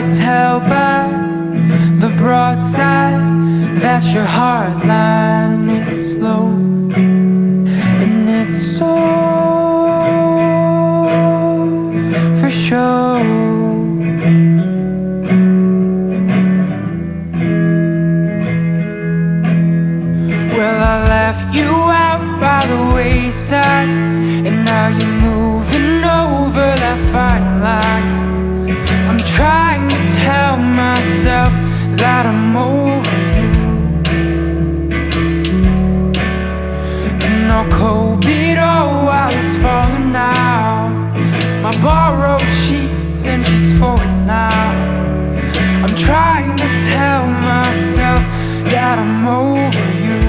tell by the broadside that your heart line is slow, and it's so for sure. Well, I left you out by the wayside, and now you're moving over that fine line. I'm trying to tell myself that I'm over you, and I'll cope it all while it's falling out. My borrowed sheets and she's falling now. I'm trying to tell myself that I'm over you.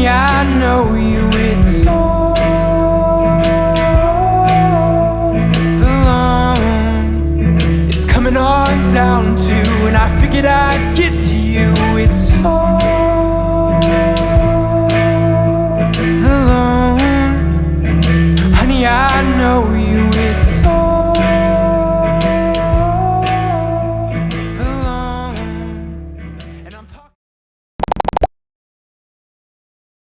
I know you